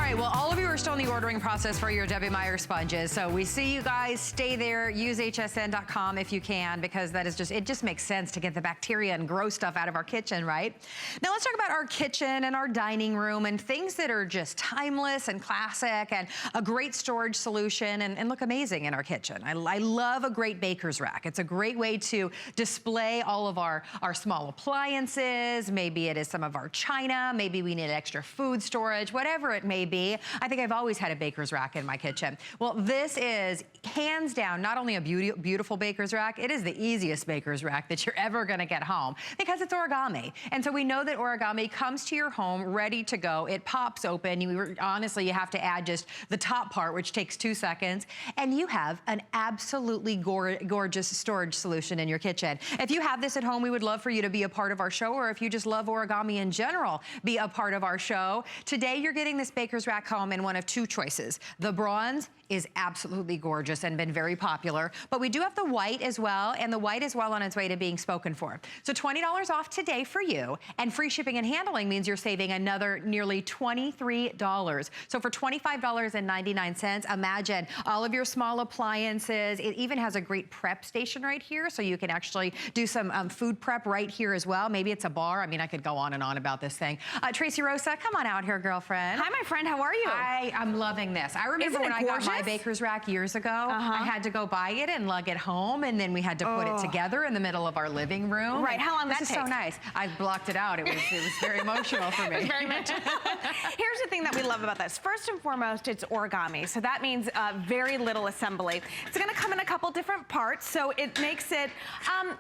right, well, all of you are still in the ordering process for your Debbie Meyer sponges. So we see you guys. Stay there. Use hsn.com if you can, because that is just, it just makes sense to get the bacteria and gross stuff out of our kitchen, right? Now let's talk about our kitchen and our dining room and things that are just timeless and classic and a great storage solution and look amazing in our kitchen. I love a great baker's rack. It's a great way to display all of our small appliances. Maybe it is some of our china. Maybe we need extra food storage, whatever it may be. I think I've always had a baker's rack in my kitchen. Well, this is hands down not only a beautiful baker's rack, it is the easiest baker's rack that you're ever gonna get home because it's origami. And so we know that origami comes to your home ready to go. It pops open. Honestly, you have to add just the top part, which takes 2 seconds, and you have an absolutely gorgeous storage solution in your kitchen. If you have this at home, we would love for you to be a part of our show, or if you just love origami in general, be a part of our show. Today, you're getting this baker's rack home in one of two choices. The bronze is absolutely gorgeous and been very popular, but we do have the white as well, and the white is well on its way to being spoken for. So $20 off today for you, and free shipping and handling means you're saving another nearly $23. So for $25.99, imagine all of your small appliances. It even has a great prep station right here, so you can actually do some food prep right here as well. Maybe it's a bar. I mean, I could go on and on about this thing. Tracy Rosa, come on out here, girlfriend. Hi, my friend. How are you? I'm loving this. I remember when I got my baker's rack years ago, I had to go buy it and lug it home, and then we had to put it together in the middle of our living room. Right. How long that takes? This is so nice. I blocked it out. It was very emotional for me. It was very much. Here's the thing that we love about this. First and foremost, it's origami. So that means very little assembly. It's going to come in a couple different parts, so it makes it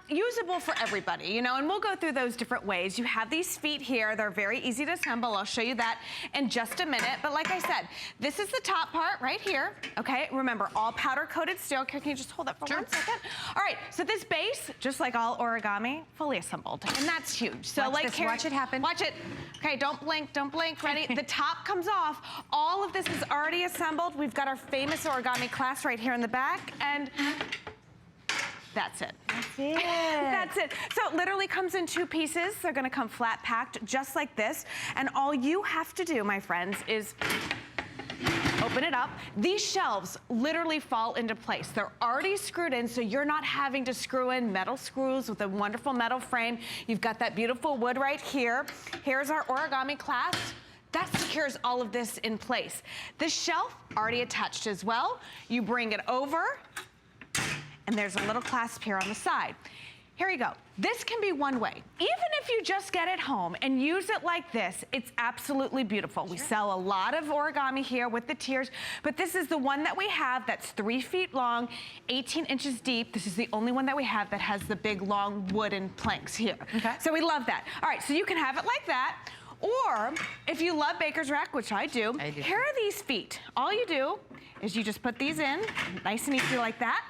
usable for everybody, you know, and we'll go through those different ways. You have these feet here. They're very easy to assemble. I'll show you that in just a minute. But like I said, this is the top part right here. Okay, remember, all powder-coated steel. Can you just hold that for 1 second? All right, so this base, just like all origami, fully assembled, and that's huge. So watch it happen. Watch it. Okay, don't blink, ready? The top comes off. All of this is already assembled. We've got our famous origami class right here in the back, and that's it. That's it. That's it. So it literally comes in 2 pieces. They're gonna come flat packed just like this, and all you have to do, my friends, is open it up. These shelves literally fall into place. They're already screwed in, so you're not having to screw in metal screws with a wonderful metal frame. You've got that beautiful wood right here. Here's our origami clasp. That secures all of this in place. This shelf already attached as well. You bring it over, and there's a little clasp here on the side. Here you go. This can be one way. Even if you just get it home and use it like this, it's absolutely beautiful. We sell a lot of origami here with the tiers, but this is the one that we have that's 3 feet long, 18 inches deep. This is the only one that we have that has the big, long wooden planks here. Okay. So we love that. All right, so you can have it like that, or if you love baker's rack, which I do, here are these feet. All you do is you just put these in, nice and easy like that.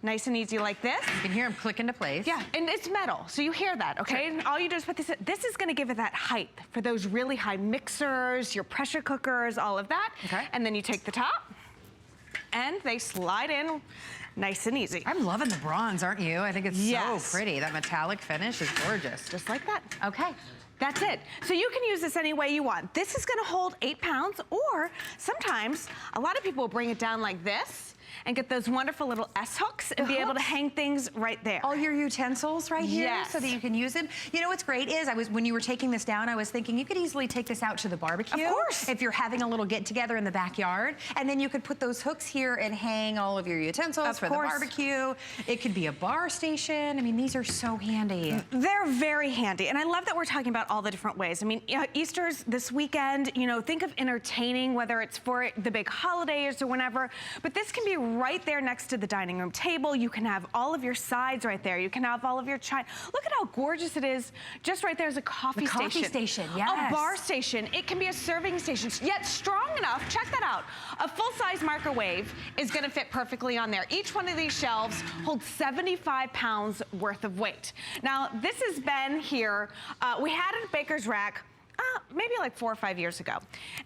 Nice and easy like this. You can hear them click into place. Yeah, and it's metal, so you hear that, okay? Sure. And all you do is put this in. This is gonna give it that height for those really high mixers, your pressure cookers, all of that. Okay. And then you take the top, and they slide in nice and easy. I'm loving the bronze, aren't you? I think it's so pretty. That metallic finish is gorgeous. Just like that. Okay. That's it. So you can use this any way you want. This is gonna hold 8 pounds, or sometimes a lot of people will bring it down like this and get those wonderful little S hooks and be able to hang things right there. All your utensils right here so that you can use them. You know what's great is, when you were taking this down, I was thinking you could easily take this out to the barbecue. Of course. If you're having a little get together in the backyard, and then you could put those hooks here and hang all of your utensils for the barbecue. It could be a bar station. I mean, these are so handy. They're very handy, and I love that we're talking about all the different ways. I mean, Easter's this weekend, you know, think of entertaining, whether it's for the big holidays or whenever, but this can be right there next to the dining room table. You can have all of your sides right there. You can have all of your china. Look at how gorgeous it is. Just right there is a coffee station. Coffee station, yes. A bar station. It can be a serving station, yet strong enough. Check that out. A full-size microwave is gonna fit perfectly on there. Each one of these shelves holds 75 pounds worth of weight. Now, this has been here. We had it at Baker's Rack maybe like 4 or 5 years ago.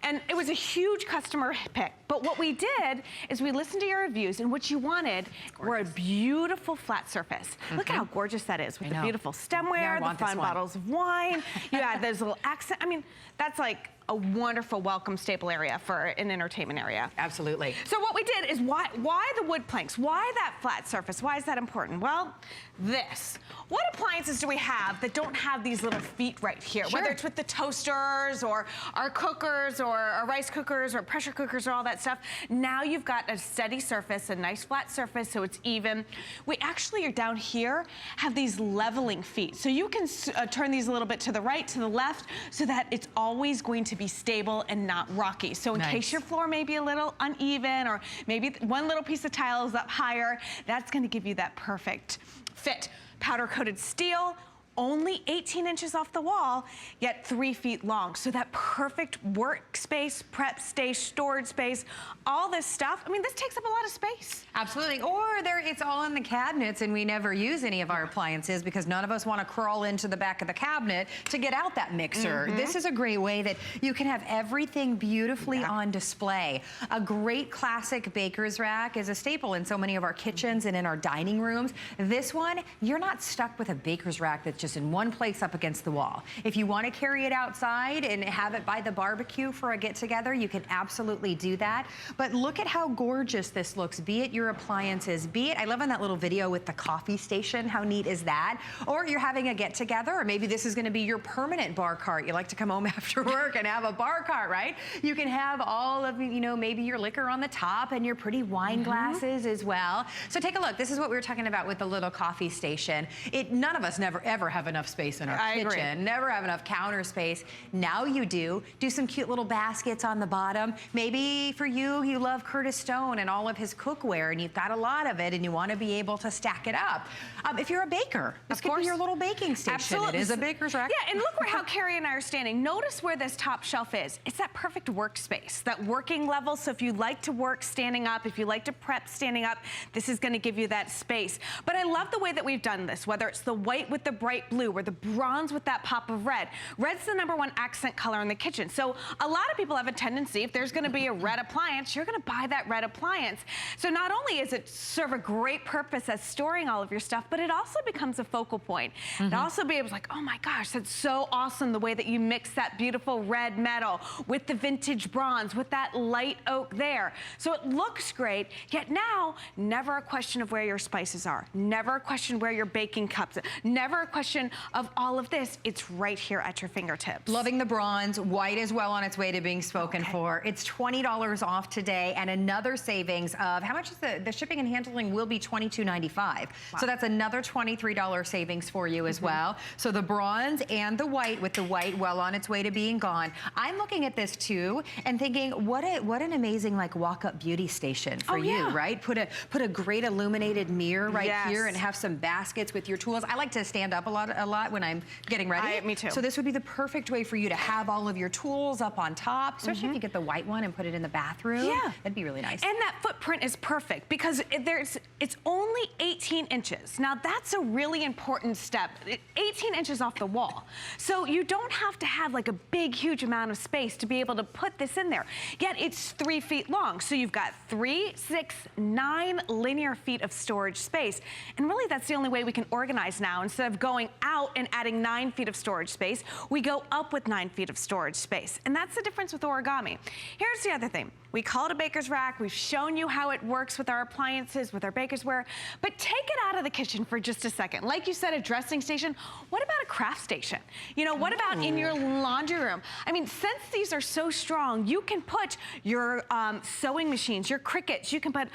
And it was a huge customer pick. But what we did is we listened to your reviews, and what you wanted were a beautiful flat surface. Look at how gorgeous that is with the beautiful stemware, the fine bottles of wine. You add those little accents. I mean, that's like a wonderful welcome staple area for an entertainment area. Absolutely. So what we did is why the wood planks? Why that flat surface? Why is that important? Well, this. What appliances do we have that don't have these little feet right here? Sure. Whether it's with the toasters or our cookers or our rice cookers or pressure cookers or all that stuff. Now you've got a steady surface, a nice flat surface, so it's even. We actually are down here have these leveling feet. So you can turn these a little bit to the right, to the left, so that it's always going to be stable and not rocky. So in case your floor may be a little uneven or maybe one little piece of tile is up higher, that's going to give you that perfect fit. Powder coated steel, only 18 inches off the wall, yet 3 feet long. So that perfect workspace, prep space, storage space, all this stuff. I mean, this takes up a lot of space. Absolutely. Or it's all in the cabinets and we never use any of our appliances because none of us want to crawl into the back of the cabinet to get out that mixer. This is a great way that you can have everything beautifully on display. A great classic baker's rack is a staple in so many of our kitchens and in our dining rooms. This one, you're not stuck with a baker's rack that's just in one place up against the wall. If you want to carry it outside and have it by the barbecue for a get-together, you can absolutely do that. But look at how gorgeous this looks, be it your appliances, be it, I love on that little video with the coffee station, how neat is that? Or you're having a get-together, or maybe this is going to be your permanent bar cart. You like to come home after work and have a bar cart, right? You can have all of, you know, maybe your liquor on the top and your pretty wine glasses as well. So take a look. This is what we were talking about with the little coffee station. None of us never ever have enough space in our kitchen. Never have enough counter space. Now you do. Do some cute little baskets on the bottom. Maybe for you, you love Curtis Stone and all of his cookware and you've got a lot of it and you want to be able to stack it up. If you're a baker, this could be your little baking station. Absolutely. It is a baker's rack. Yeah, and look how Carrie and I are standing. Notice where this top shelf is. It's that perfect workspace, that working level. So if you like to work standing up, if you like to prep standing up, this is going to give you that space. But I love the way that we've done this, whether it's the white with the bright blue or the bronze with that pop of red. Red's the #1 accent color in the kitchen. So a lot of people have a tendency, if there's going to be a red appliance, you're going to buy that red appliance. So not only is it serve a great purpose as storing all of your stuff, but it also becomes a focal point. It also be able to like, oh my gosh, that's so awesome the way that you mix that beautiful red metal with the vintage bronze, with that light oak there. So it looks great, yet now, never a question of where your spices are, never a question where your baking cups, never a question of all of this. It's right here at your fingertips. Loving the bronze, white is well on its way to being spoken for. It's $20 off today and another savings of, how much is the shipping and handling will be $22.95. Wow. So that's another $23 savings for you as well. So the bronze and the white, with the white well on its way to being gone. I'm looking at this too and thinking, what an amazing like walk-up beauty station for you, right? Put a great illuminated mirror right here and have some baskets with your tools. I like to stand up a lot when I'm getting ready. Me too. So this would be the perfect way for you to have all of your tools up on top, especially if you get the white one and put it in the bathroom. Yeah. That'd be really nice. And that footprint is perfect because it's only 18 inches. Now that's a really important step. 18 inches off the wall. So you don't have to have like a big, huge amount of space to be able to put this in there. Yet it's 3 feet long. So you've got 3, 6, 9 linear feet of storage space. And really that's the only way we can organize now. Instead of going out and adding 9 feet of storage space, we go up with 9 feet of storage space. And that's the difference with Origami. Here's the other thing. We call it a baker's rack. We've shown you how it works with our appliances, with our baker's ware, but take it out of the kitchen for just a second. Like you said, a dressing station. What about a craft station? You know, what about in your laundry room? I mean, since these are so strong, you can put your sewing machines, your Cricuts, you can put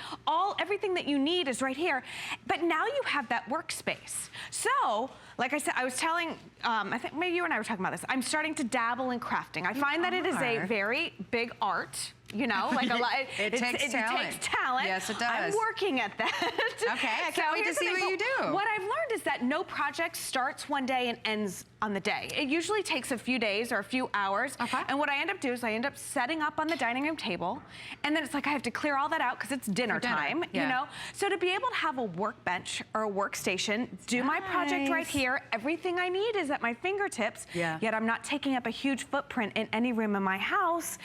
everything that you need is right here. But now you have that workspace. So, like I said, I was telling, I think maybe you and I were talking about this. I'm starting to dabble in I find that it is a very big art. You know, like a lot. It takes talent. Yes, it does. I'm working at that. Okay, I can't wait to see what you do. What I've learned is that no project starts one day and ends on the day. It usually takes a few days or a few hours. And what I end up doing is I end up setting up on the dining room table, and then it's like I have to clear all that out because it's dinner time, you know? So to be able to have a workbench or a workstation, do my project right here, everything I need is at my fingertips, yet I'm not taking up a huge footprint in any room in my house.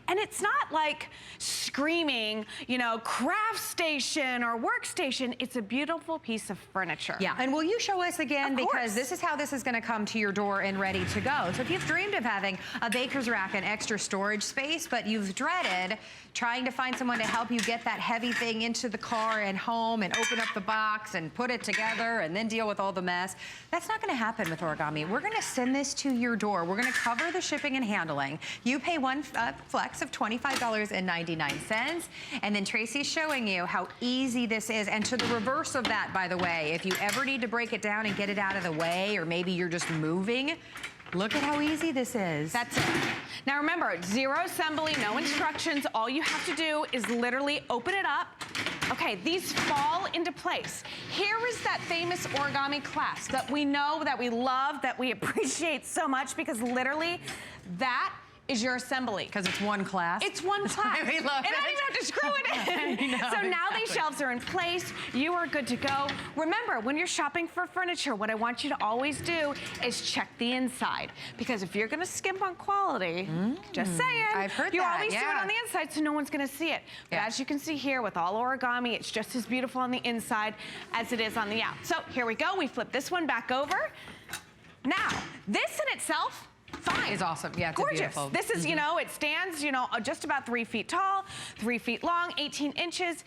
And it's not like screaming, you know, craft station or workstation. It's a beautiful piece of furniture. Yeah, and will you show us again, because this is how this is going to come to your your door and ready to go. So if you've dreamed of having a baker's rack and extra storage space, but you've dreaded trying to find someone to help you get that heavy thing into the car and home and open up the box and put it together and then deal with all the mess, that's not gonna happen with Origami. We're gonna send this to your door. We're gonna cover the shipping and handling. You pay one flex of $25.99, and then Tracy's showing you how easy this is. And to the reverse of that, by the way, if you ever need to break it down and get it out of the way, or maybe you're just moving, look at how easy this is. That's it. Now remember, zero assembly, no instructions. All you have to do is literally open it up. Okay, these fall into place. Here is that famous origami clasp that we know, that we love, that we appreciate so much, because literally that is your assembly. Because it's one class. It's one class. We love and I don't even have to screw it in. So now these shelves are in place. You are good to go. Remember, when you're shopping for furniture, what I want you to always do is check the inside. Because if you're gonna skimp on quality, just saying, I've heard you that, always do it on the inside so no one's gonna see it. But as you can see here with all origami, it's just as beautiful on the inside as it is on the out. So here we go, we flip this one back over. Now, this in itself, fine. It's awesome. Yeah, it's gorgeous. Beautiful. This is, you know, it stands, you know, just about 3 feet tall, 3 feet long, 18 inches.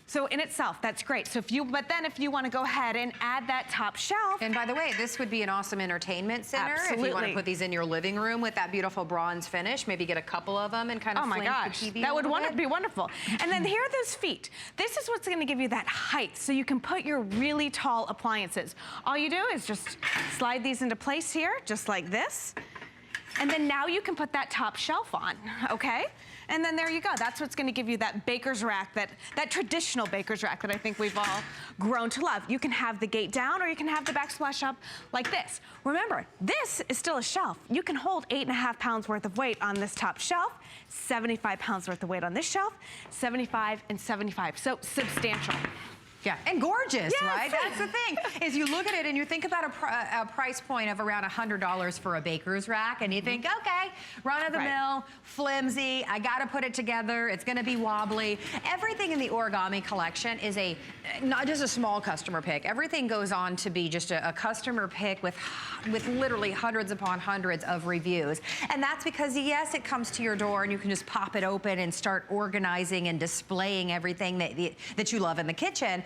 So in itself, that's great. So if you, but then if you want to go ahead and add that top shelf. And by the way, this would be an awesome entertainment center. Absolutely. If you want to put these in your living room with that beautiful bronze finish, maybe get a couple of them and kind of flank the TV. That would be wonderful. And then here are those feet. This is what's going to give you that height, so you can put your really tall appliances. All you do is just slide these into place here, just like this. And then now you can put that top shelf on, okay? And then there you go. That's what's gonna give you that baker's rack, that traditional baker's rack that I think we've all grown to love. You can have the gate down, or you can have the backsplash up like this. Remember, this is still a shelf. You can hold 8.5 pounds worth of weight on this top shelf, 75 pounds worth of weight on this shelf, 75 and 75, so substantial. Yeah, and gorgeous, yes. right? That's the thing, is you look at it and you think about a price point of around $100 for a baker's rack, and you think, okay, run-of-the-mill, flimsy, I gotta put it together, it's gonna be wobbly. Everything in the Origami collection is not just a small customer pick. Everything goes on to be just a customer pick with literally hundreds upon hundreds of reviews. And that's because, yes, it comes to your door and you can just pop it open and start organizing and displaying everything that you love in the kitchen.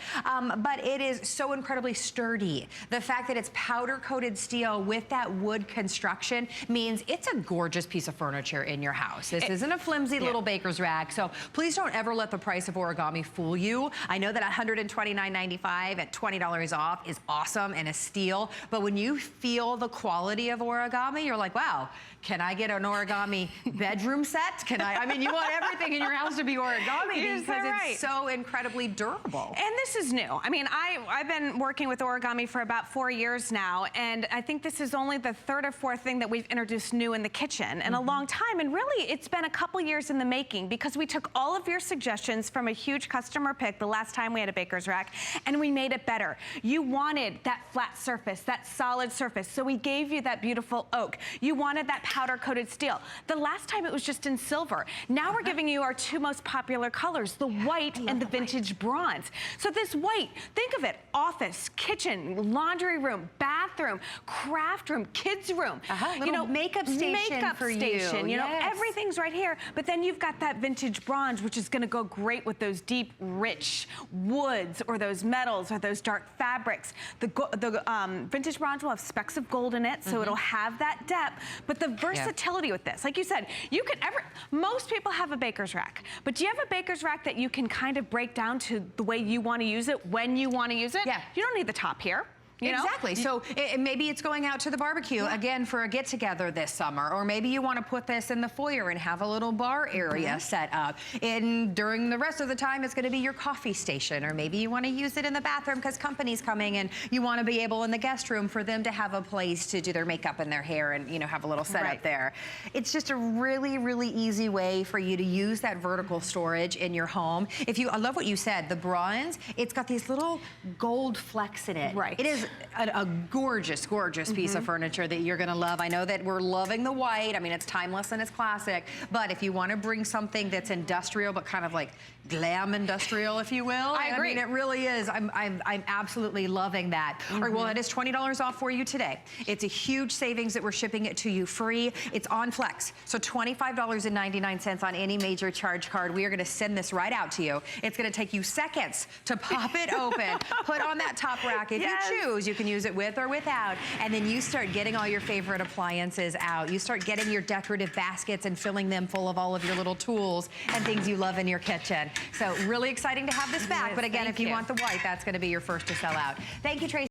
But it is so incredibly sturdy. The fact that it's powder-coated steel with that wood construction means it's a gorgeous piece of furniture in your house. This isn't a flimsy little baker's rack, so please don't ever let the price of Origami fool you. I know that $129.95 at $20 off is awesome and a steal, but when you feel the quality of Origami, you're like, wow, can I get an Origami bedroom set? I mean, you want everything in your house to be Origami because it's so incredibly durable. And this is new. I mean, I've been working with Origami for about 4 years now, and I think this is only the 3rd or 4th thing that we've introduced new in the kitchen in a long time. And really, it's been a couple years in the making, because we took all of your suggestions from a huge customer pick the last time we had a baker's rack, and we made it better. You wanted that flat surface, that solid surface, so we gave you that beautiful oak. You wanted that powder-coated steel. The last time it was just in silver. Now we're giving you our 2 most popular colors, the white and the vintage bronze. So this white, think of it, office, kitchen, laundry room, bathroom, craft room, kids room. You know, makeup station for you. You know, everything's right here. But then you've got that vintage bronze, which is gonna go great with those deep, rich woods, or those metals, or those dark fabrics. The vintage bronze will have specks of gold in it, so it'll have that depth. But the versatility with this, like you said, you can most people have a baker's rack, but do you have a baker's rack that you can kind of break down to the way you want to use it, when you want to use it? Yeah. You don't need the top here. You know? Exactly. So maybe it's going out to the barbecue again for a get-together this summer, or maybe you want to put this in the foyer and have a little bar area set up. And during the rest of the time, it's going to be your coffee station, or maybe you want to use it in the bathroom because company's coming and you want to be able in the guest room for them to have a place to do their makeup and their hair and, you know, have a little setup there. It's just a really, really easy way for you to use that vertical storage in your home. I love what you said, the bronze, it's got these little gold flecks in it. Right. It is a gorgeous, gorgeous piece of furniture that you're gonna love. I know that we're loving the white. I mean, it's timeless and it's classic, but if you wanna bring something that's industrial, but kind of like glam industrial, if you will. I agree. mean, it really is. I'm absolutely loving that. All right, well, it is $20 off for you today. It's a huge savings that we're shipping it to you free. It's on Flex, so $25.99 on any major charge card. We are gonna send this right out to you. It's gonna take you seconds to pop it open, put on that top rack. If you choose, you can use it with or without, and then you start getting all your favorite appliances out. You start getting your decorative baskets and filling them full of all of your little tools and things you love in your kitchen. So really exciting to have this back, but again, if you want the white, that's gonna be your first to sell out. Thank you, Tracy.